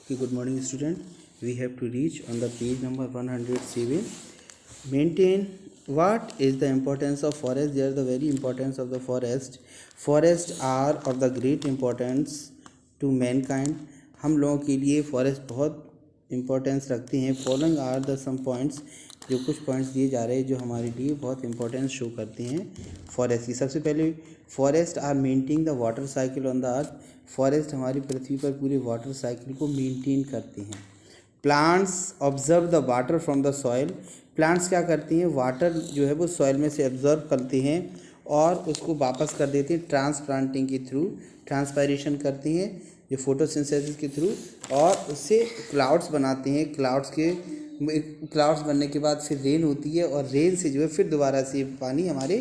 Okay, good morning, student. We have to reach on the page number 107. Maintain. What is the importance of forest? There is the very importance of the forest. Forests are of the great importance to mankind. हम लोगों के लिए forest बहुत importance रखती हैं. Following are the some points. जो कुछ points दिए जा रहे हैं जो हमारे लिए बहुत इंपॉर्टेंस शो करते हैं फॉरेस्ट की. सबसे पहले forest are maintain the water cycle on the earth. Forest हमारी पृथ्वी पर पूरे वाटर साइकिल को मेंटेन करते हैं. Plants observe the water from the soil. Plants क्या करती हैं, वाटर जो है वो सॉइल में से ऑब्जर्व करते हैं और उसको वापस कर देते हैं ट्रांसप्लांटिंग के थ्रू. ट्रांसपायरेशन करती हैं जो फोटोसिंथेसिस के थ्रू, और उससे क्लाउड्स बनाते हैं. क्लाउड्स बनने के बाद फिर रेन होती है और रेन से जो है फिर दोबारा से पानी हमारे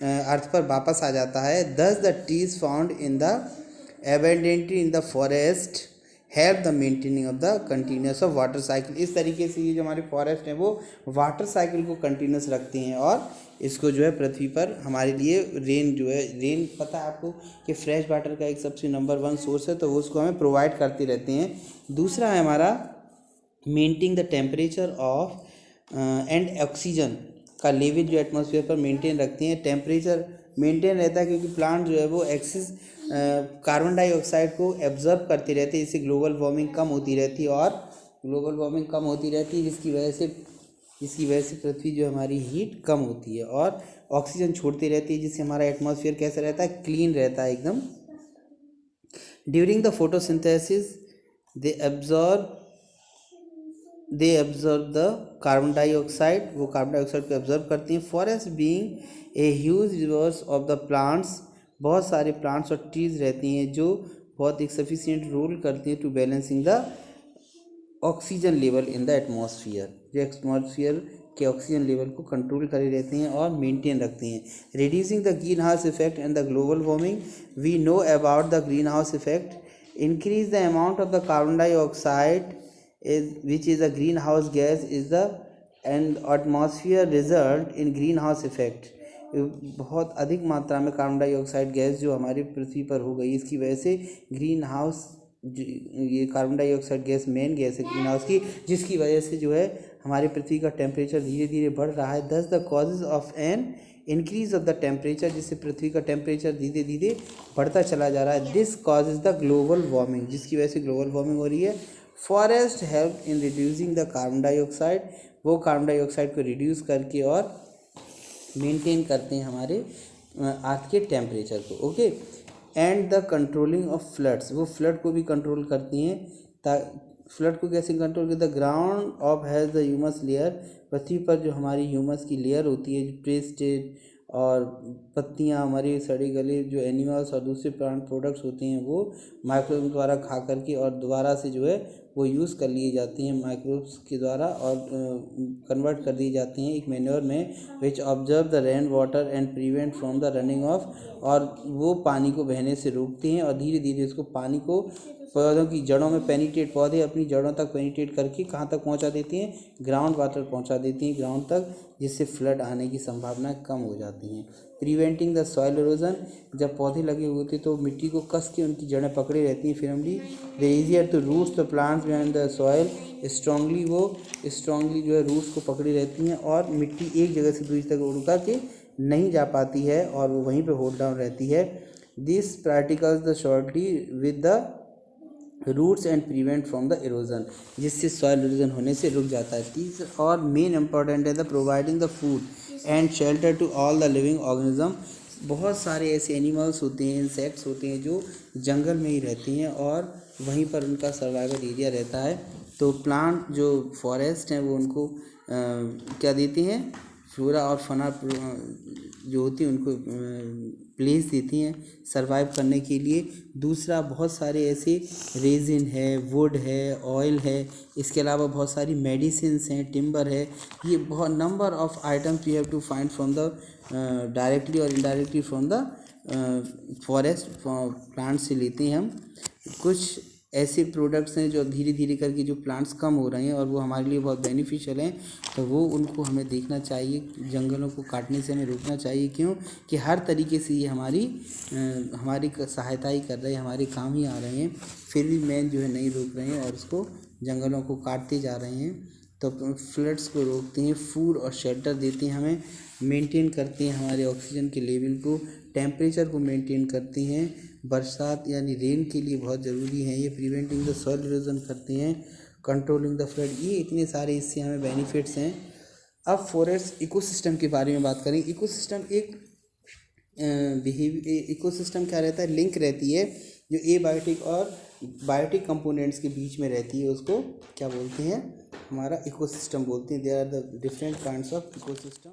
अर्थ पर वापस आ जाता है. दस the trees found in the abundantly in the forest help the maintaining of the continuous of water cycle. इस तरीके से ये जो हमारे फॉरेस्ट हैं वो वाटर साइकिल को कंटिन्यूस रखते हैं और इसको जो है पृथ्वी पर हमारे लिए रेन पता है आपको कि फ्रेश वाटर का एक सबसे नंबर 1 सोर्स है, तो वो उसको हमें प्रोवाइड करते रहते हैं. दूसरा है हमारा maintain the temperature of and oxygen का लेवल जो एटमॉस्फेयर पर मेंटेन रखते हैं. टेम्परेचर मेंटेन रहता है क्योंकि प्लांट जो है वो एक्सेस कार्बन डाइऑक्साइड को एब्जर्व करते रहते हैं. इससे ग्लोबल वार्मिंग कम होती रहती है जिसकी वजह से पृथ्वी जो हमारी हीट कम होती है और ऑक्सीजन छोड़ती रहती है, जिससे हमारा एटमॉस्फेयर कैसा रहता है, क्लीन रहता है एकदम. During the photosynthesis they observe the carbon dioxide. वो कार्बन डाइऑक्साइड को ऑब्जर्व करती हैं. Forest being a huge reverse of the plants. बहुत सारे प्लांट्स और ट्रीज रहती हैं जो बहुत एक सफिशिएंट रोल करती हैं to balancing the oxygen level in the atmosphere. जो एटमॉस्फेयर के ऑक्सीजन लेवल को कंट्रोल करे रहती हैं और मेंटेन रखती हैं. Reducing the green house effect and the global warming. We know about the green house effect. Increase the amount of the carbon dioxide which is a greenhouse gas is the and atmosphere result in greenhouse effect. बहुत अधिक मात्रा में carbon dioxide gas जो हमारी पृथ्वी पर हो गई, इसकी वजह से ग्रीन हाउस ये carbon dioxide gas main gas है ग्रीन हाउस की, जिसकी वजह से जो है हमारी पृथ्वी का टेम्परेचर धीरे धीरे बढ़ रहा है. दस the causes of an increase of the temperature. जिससे पृथ्वी का टेम्परेचर धीरे धीरे बढ़ता चला जा रहा है. This causes the global warming. जिसकी वजह से ग्लोबल वार्मिंग हो रही है. Forest help in reducing the carbon dioxide. वो कार्बन डाइऑक्साइड को रिड्यूस करके और मेंटेन करते हैं हमारे अर्थ के टेम्परेचर को. Okay. And the controlling of floods. वो फ्लड को भी कंट्रोल करती हैं. फ्लड को कैसे कंट्रोल करते? The ground of has the humus layer. पृथ्वी पर जो हमारी ह्यूमस की लेयर होती है, प्रेस्टेड और पत्तियाँ, हमारे सड़े गले जो एनिमल्स और दूसरे प्लांट प्रोडक्ट्स होते हैं वो माइक्रोब द्वारा खा करके और दोबारा से जो है वो यूज़ कर लिए जाते हैं माइक्रोब्स के द्वारा और कन्वर्ट कर दिए जाते हैं एक मैन्योर में. Which observe the rain water and prevent from the running off. और वो पानी को बहने से रोकते हैं और धीरे धीरे उसको पानी को पौधों की जड़ों में पेनिट्रेट, पौधे अपनी जड़ों तक पेनिट्रेट करके कहाँ तक पहुँचा देती हैं, ग्राउंड वाटर पहुँचा देती हैं ग्राउंड तक, जिससे फ्लड आने की संभावना कम हो जाती हैं. Preventing the soil erosion. जब पौधे लगे हुए थे तो मिट्टी को कस के उनकी जड़ें पकड़े रहती हैं firmly. The easier to roots the plants behind the soil. Strongly जो है रूट्स को पकड़ी रहती हैं और मिट्टी एक जगह से दूसरी तक उड़ करके नहीं जा पाती है और वो वहीं पे होल्ड डाउन रहती है. This particles the shortly with the roots and prevent from the erosion. जिससे सॉइल इरोजन होने से रुक जाता है. तीसरा और मेन इम्पॉर्टेंट है the providing the food and shelter to all the living organism. बहुत सारे ऐसे एनिमल्स होते हैं, इंसेक्ट्स होते हैं जो जंगल में ही रहती हैं और वहीं पर उनका सर्वाइवल एरिया रहता है. तो प्लांट जो फॉरेस्ट हैं वो उनको क्या देते हैं, फ्लोरा और फना जो होती है उनको प्लेस देती हैं सरवाइव करने के लिए. दूसरा बहुत सारे ऐसे रेजिन है, वुड है, ऑयल है, इसके अलावा बहुत सारी मेडिसिन्स हैं, टिम्बर है. ये बहुत number of items we have to find from the directly और indirectly from the forest plant से लेते हैं हम. कुछ ऐसे प्रोडक्ट्स हैं जो धीरे धीरे करके जो प्लांट्स कम हो रहे हैं और वो हमारे लिए बहुत बेनिफिशियल हैं, तो वो उनको हमें देखना चाहिए। जंगलों को काटने से हमें रोकना चाहिए। क्यों कि हर तरीके से ये हमारी सहायता ही कर रहे हैं, हमारे काम ही आ रहे हैं, फिर भी मैन जो है नहीं रोक रहे हैं और उसको जंगलों को काटते जा रहे हैं। तो फ्लड्स को रोकते हैं, फूड और शेल्टर देते हैं हमें, मेंटेन करते हैं हमारे ऑक्सीजन के लेवल को, टेम्परेचर को मेंटेन करते हैं, बरसात यानी रेन के लिए बहुत ज़रूरी है ये, प्रिवेंटिंग द सॉइल इरोजन करते हैं, कंट्रोलिंग द फ्लड, ये इतने सारे इससे हमें बेनिफिट्स हैं। अब फॉरेस्ट इकोसिस्टम के बारे में बात करें। इकोसिस्टम एक इकोसिस्टम क्या रहता है, लिंक रहती है जो एबायोटिक और बायोटिक कंपोनेंट्स के बीच में रहती है, उसको क्या बोलते हैं, हमारा इकोसिस्टम बोलते हैं। There are the different kinds of ecosystem.